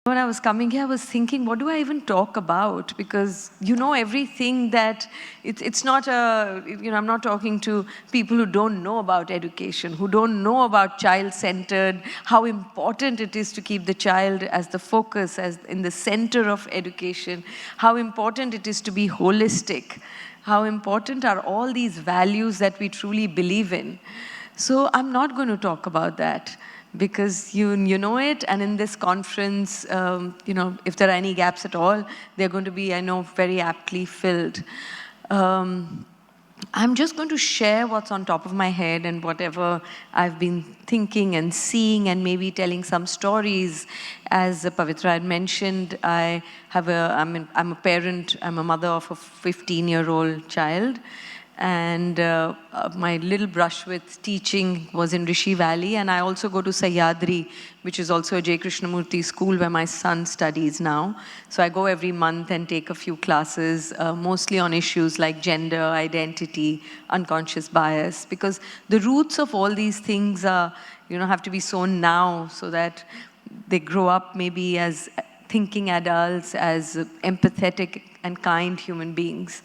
When I was coming here, I was thinking, what do I even talk about? Because you know everything that, it's not a, I'm not talking to people who don't know about education, who don't know about child-centered, how important it is to keep the child as the focus, as in the center of education, how important it is to be holistic, how important are all these values that we truly believe in. So I'm not going to talk about that, because you know it, and in this conference, if there are any gaps at all, they're going to be, I know, very aptly filled. I'm just going to share what's on top of my head and whatever I've been thinking and seeing, and maybe telling some stories. As Pavitra had mentioned, I'm a parent, I'm a mother of a 15-year-old child. And my little brush with teaching was in Rishi Valley, and I also go to Sahyadri, which is also a J. Krishnamurti school where my son studies now. So I go every month and take a few classes, mostly on issues like gender, identity, unconscious bias, because the roots of all these things are, have to be sown now so that they grow up maybe as thinking adults, as empathetic and kind human beings.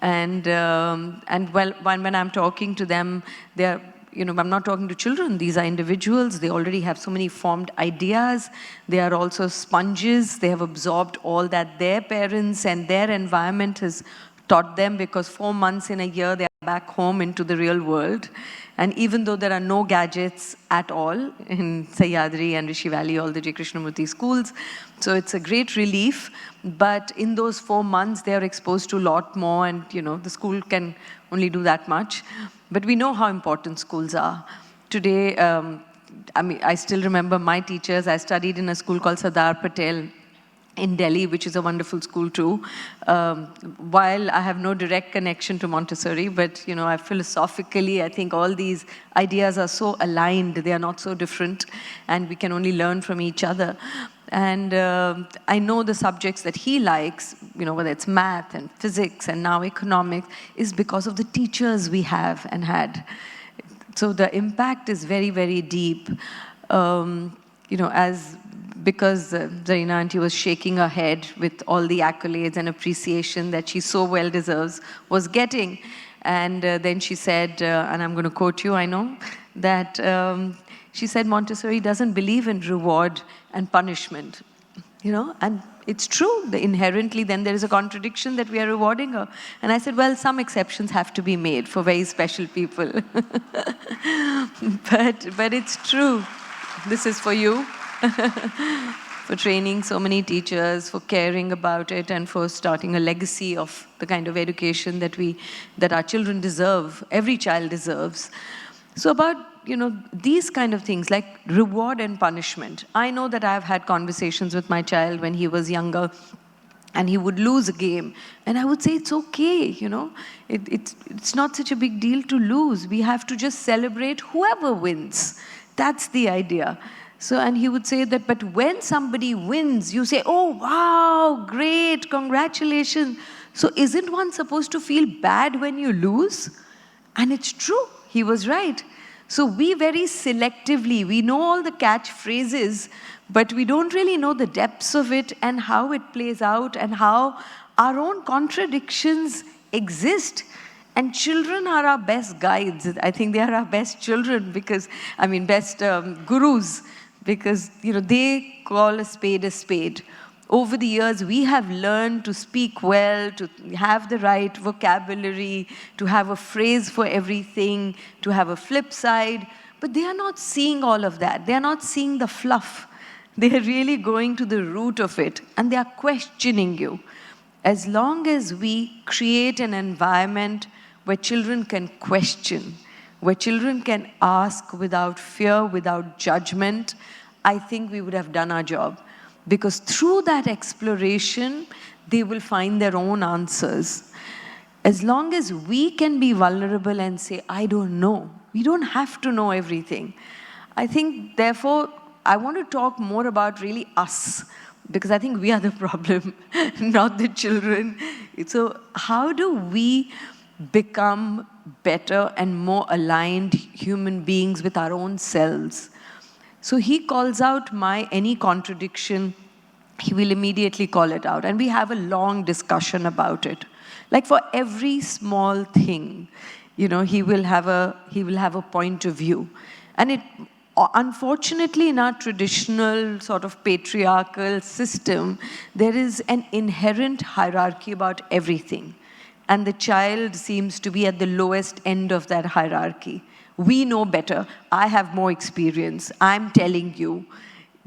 And when I'm talking to them, they're, I'm not talking to children. These are individuals. They already have so many formed ideas. They are also sponges. They have absorbed all that their parents and their environment has taught them, because 4 months in a year, they are back home into the real world. And even though there are no gadgets at all in Sahyadri and Rishi Valley, all the J. Krishnamurti schools, so it's a great relief. But in those 4 months, they are exposed to a lot more, and the school can only do that much. But we know how important schools are. Today, I still remember my teachers. I studied in a school called Sardar Patel in Delhi, which is a wonderful school too. While I have no direct connection to Montessori, but philosophically, I think all these ideas are so aligned. They are not so different, and we can only learn from each other. And I know the subjects that he likes, whether it's math and physics and now economics, is because of the teachers we have and had. So the impact is very, very deep. Because Zarina Auntie was shaking her head with all the accolades and appreciation that she so well deserves, was getting. And then she said, and I'm going to quote you, I know, that she said Montessori doesn't believe in reward and punishment, and it's true. Inherently, then there is a contradiction that we are rewarding her. And I said, well, some exceptions have to be made for very special people. but it's true. This is for you. For training so many teachers, for caring about it, and for starting a legacy of the kind of education that our children deserve, every child deserves. So about, these kind of things like reward and punishment. I know that I've had conversations with my child when he was younger, and he would lose a game. And I would say, it's okay, it's not such a big deal to lose. We have to just celebrate whoever wins. That's the idea. So, and he would say that, but when somebody wins, you say, oh, wow, great, congratulations. So isn't one supposed to feel bad when you lose? And it's true, he was right. So we very selectively, we know all the catchphrases, but we don't really know the depths of it and how it plays out and how our own contradictions exist. And children are our best guides. I think they are our best children because, best gurus. Because they call a spade. Over the years, we have learned to speak well, to have the right vocabulary, to have a phrase for everything, to have a flip side. But they are not seeing all of that. They are not seeing the fluff. They are really going to the root of it, and they are questioning you. As long as we create an environment where children can question, where children can ask without fear, without judgment, I think we would have done our job. Because through that exploration, they will find their own answers. As long as we can be vulnerable and say, I don't know. We don't have to know everything. I think, therefore, I want to talk more about really us. Because I think we are the problem, not the children. So how do we become better and more aligned human beings with our own selves? So he calls out any contradiction he will immediately call it out. And we have a long discussion about it. Like for every small thing, you know, he will have a point of view. And it, unfortunately, in our traditional sort of patriarchal system, there is an inherent hierarchy about everything. And the child seems to be at the lowest end of that hierarchy. We know better. I have more experience. I'm telling you.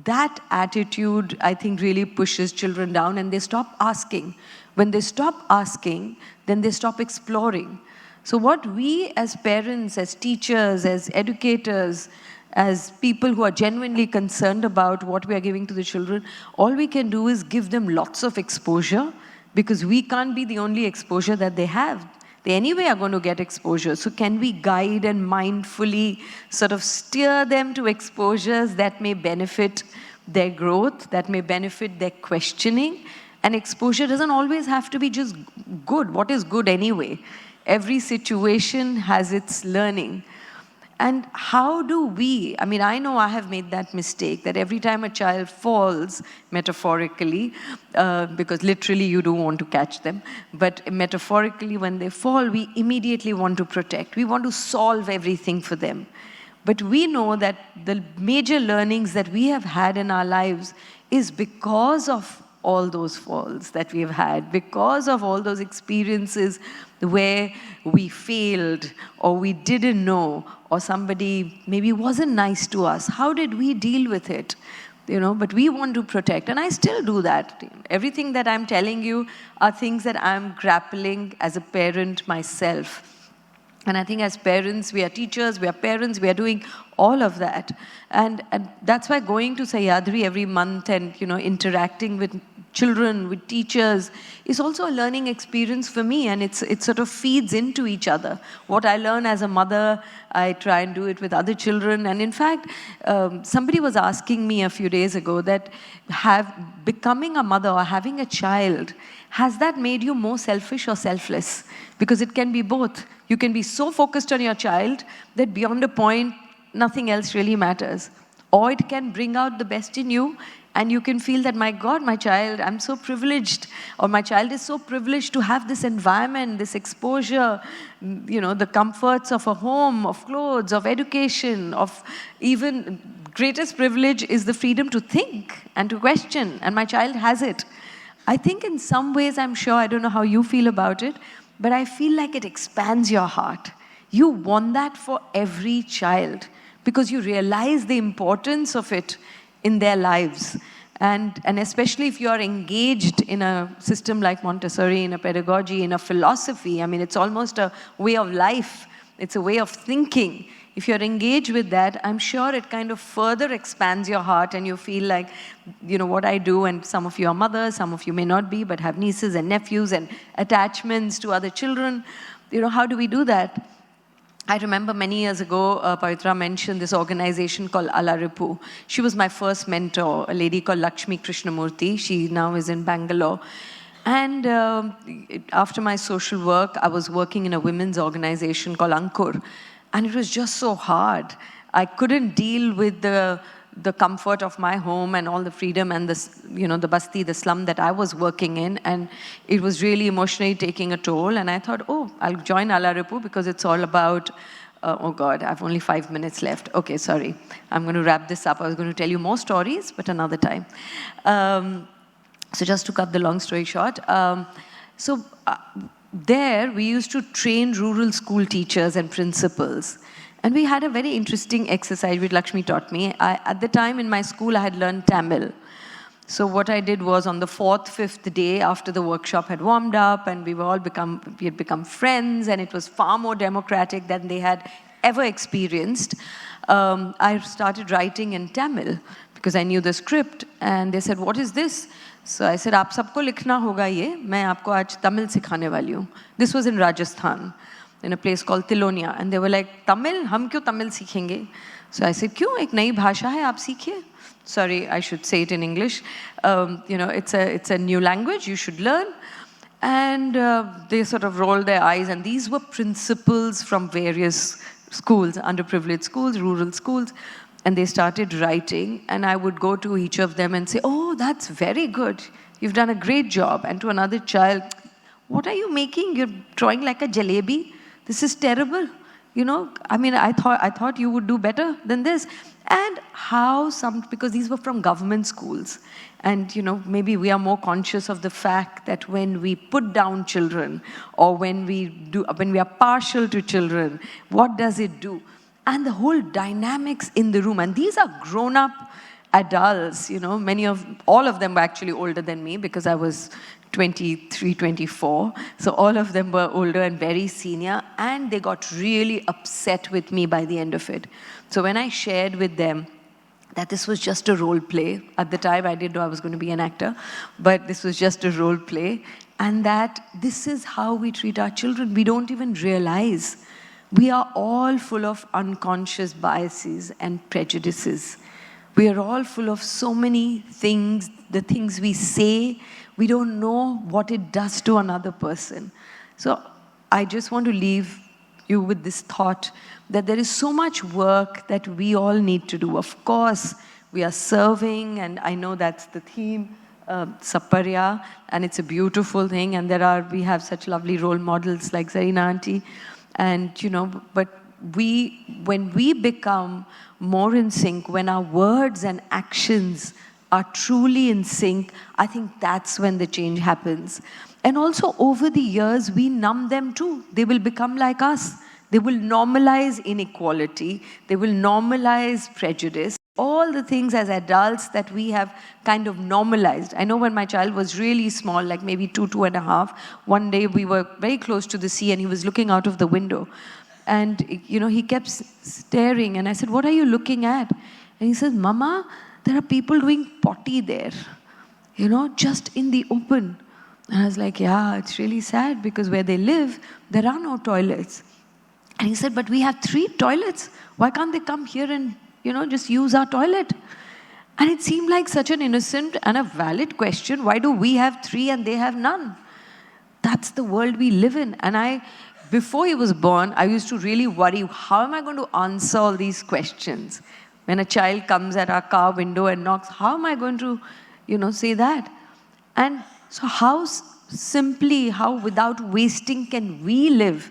That attitude, I think, really pushes children down, and they stop asking. When they stop asking, then they stop exploring. So what we as parents, as teachers, as educators, as people who are genuinely concerned about what we are giving to the children, all we can do is give them lots of exposure, because we can't be the only exposure that they have. They anyway are going to get exposure. So can we guide and mindfully sort of steer them to exposures that may benefit their growth, that may benefit their questioning? And exposure doesn't always have to be just good. What is good anyway? Every situation has its learning. And how do we, I mean, I know I have made that mistake, that every time a child falls, metaphorically, because literally you do want to catch them, but metaphorically when they fall, we immediately want to protect. We want to solve everything for them. But we know that the major learnings that we have had in our lives is because of all those falls that we've had, because of all those experiences where we failed or we didn't know, or somebody maybe wasn't nice to us. How did we deal with it? You know, but we want to protect, and I still do that. Everything that I'm telling you are things that I'm grappling as a parent myself. And I think as parents, we are teachers, we are parents, we are doing all of that. And that's why going to Sahyadri every month and, you know, interacting with children, with teachers, is also a learning experience for me, and it sort of feeds into each other. What I learn as a mother, I try and do it with other children. And in fact, somebody was asking me a few days ago that becoming a mother or having a child, has that made you more selfish or selfless? Because it can be both. You can be so focused on your child that beyond a point, nothing else really matters. Or it can bring out the best in you, and you can feel that, my God, my child, I'm so privileged, or my child is so privileged to have this environment, this exposure, you know, the comforts of a home, of clothes, of education, of even greatest privilege is the freedom to think and to question, and my child has it. I think in some ways, I'm sure, I don't know how you feel about it, but I feel like it expands your heart. You want that for every child because you realize the importance of it in their lives. And especially if you are engaged in a system like Montessori, in a pedagogy, in a philosophy, I mean, it's almost a way of life. It's a way of thinking. If you're engaged with that, I'm sure it kind of further expands your heart, and you feel like, you know, what I do, and some of you are mothers, some of you may not be, but have nieces and nephews and attachments to other children. You know, how do we do that? I remember many years ago, Pavitra mentioned this organization called Alaripu. She was my first mentor, a lady called Lakshmi Krishnamurthy. She now is in Bangalore. And after my social work, I was working in a women's organization called Ankur. And it was just so hard. I couldn't deal with the comfort of my home and all the freedom and the, you know, the basti, the slum that I was working in. And it was really emotionally taking a toll. And I thought, oh, I'll join Alaripu because it's all about, oh God, I have only 5 minutes left. Okay, sorry. I'm going to wrap this up. I was going to tell you more stories, but another time. So just to cut the long story short. There, we used to train rural school teachers and principals. And we had a very interesting exercise which Lakshmi taught me. At the time in my school, I had learned Tamil. So what I did was on the 4th, 5th day after the workshop had warmed up and we had become friends, and it was far more democratic than they had ever experienced, I started writing in Tamil because I knew the script. And they said, what is this? So I said, आप सबको लिखना होगा ये, मैं आपको आज तमिल सिखाने वाली हूँ. This was in Rajasthan, in a place called Tilonia. And they were like, Tamil? हम क्यों तमिल सीखेंगे? So I said, क्यों? एक नई भाषा है, आप सीखिए. Sorry, I should say it in English. You know, it's a new language, you should learn. And they sort of rolled their eyes, and these were principals from various schools, underprivileged schools, rural schools. and they started writing, and I would go to each of them and say, oh, that's very good. You've done a great job. And to another child, what are you making? You're drawing like a jalebi? This is terrible. You know, I mean, I thought you would do better than this. And because these were from government schools. And, you know, maybe we are more conscious of the fact that when we put down children, or when we are partial to children, what does it do? And the whole dynamics in the room. And these are grown-up adults, you know, all of them were actually older than me because I was 23, 24. So all of them were older and very senior, and they got really upset with me by the end of it. So when I shared with them that this was just a role play, at the time I didn't know I was going to be an actor, but this was just a role play, and that this is how we treat our children. We don't even realize we are all full of unconscious biases and prejudices. We are all full of so many things, the things we say, we don't know what it does to another person. So I just want to leave you with this thought that there is so much work that we all need to do. Of course, we are serving, and I know that's the theme, Saparya, and it's a beautiful thing, and we have such lovely role models like Zarina Auntie, and, you know, but when we become more in sync, when our words and actions are truly in sync, I think that's when the change happens. And also, over the years, we numb them too. They will become like us. They will normalize inequality. They will normalize prejudice. All the things as adults that we have kind of normalized. I know when my child was really small, like maybe 2.5, one day we were very close to the sea and he was looking out of the window. And, you know, he kept staring, and I said, what are you looking at? And he said, Mama, there are people doing potty there, you know, just in the open. And I was like, yeah, it's really sad because where they live, there are no toilets. And he said, but we have 3 toilets. Why can't they come here and, you know, just use our toilet? And it seemed like such an innocent and a valid question. Why do we have 3 and they have none? That's the world we live in. And before he was born, I used to really worry, how am I going to answer all these questions? When a child comes at our car window and knocks, how am I going to, you know, say that? And so how without wasting can we live?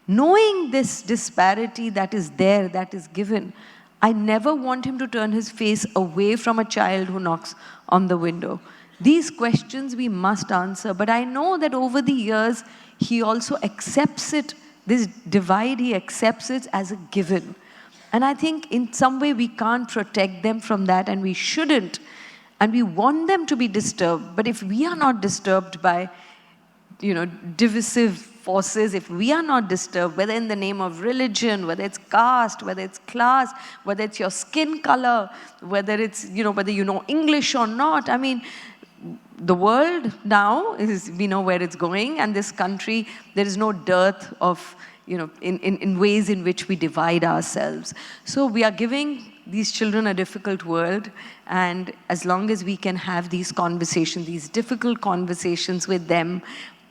Knowing this disparity that is there, that is given, I never want him to turn his face away from a child who knocks on the window. These questions we must answer, but I know that over the years, he also accepts it, this divide, he accepts it as a given. And I think in some way we can't protect them from that, and we shouldn't. And we want them to be disturbed. But if we are not disturbed by, you know, divisive forces, if we are not disturbed, whether in the name of religion, whether it's caste, whether it's class, whether it's your skin color, whether it's, you know, whether you know English or not, I mean, the world now we know where it's going, and this country, there is no dearth of, you know, in ways in which we divide ourselves. So we are giving these children a difficult world, and as long as we can have these conversations, these difficult conversations with them,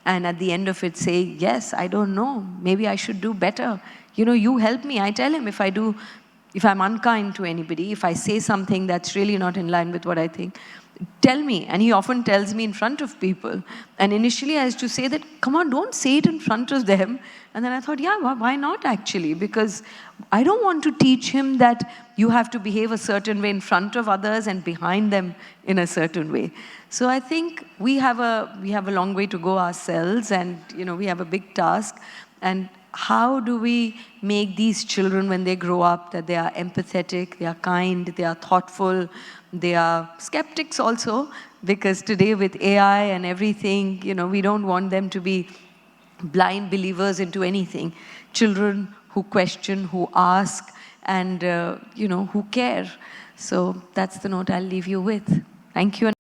and at the end of it say, yes, I don't know, maybe I should do better. You know, you help me. I tell him if I'm unkind to anybody, if I say something that's really not in line with what I think, tell me. And he often tells me in front of people. And initially I used to say that, come on, don't say it in front of them. And then I thought, yeah, why not actually? Because I don't want to teach him that you have to behave a certain way in front of others and behind them in a certain way. So I think we have a long way to go ourselves, and, you know, we have a big task. And how do we make these children, when they grow up, that they are empathetic, they are kind, they are thoughtful, they are skeptics also, because today with AI and everything, you know, we don't want them to be blind believers into anything. Children who question, who ask, and, you know, who care. So that's the note I'll leave you with. Thank you.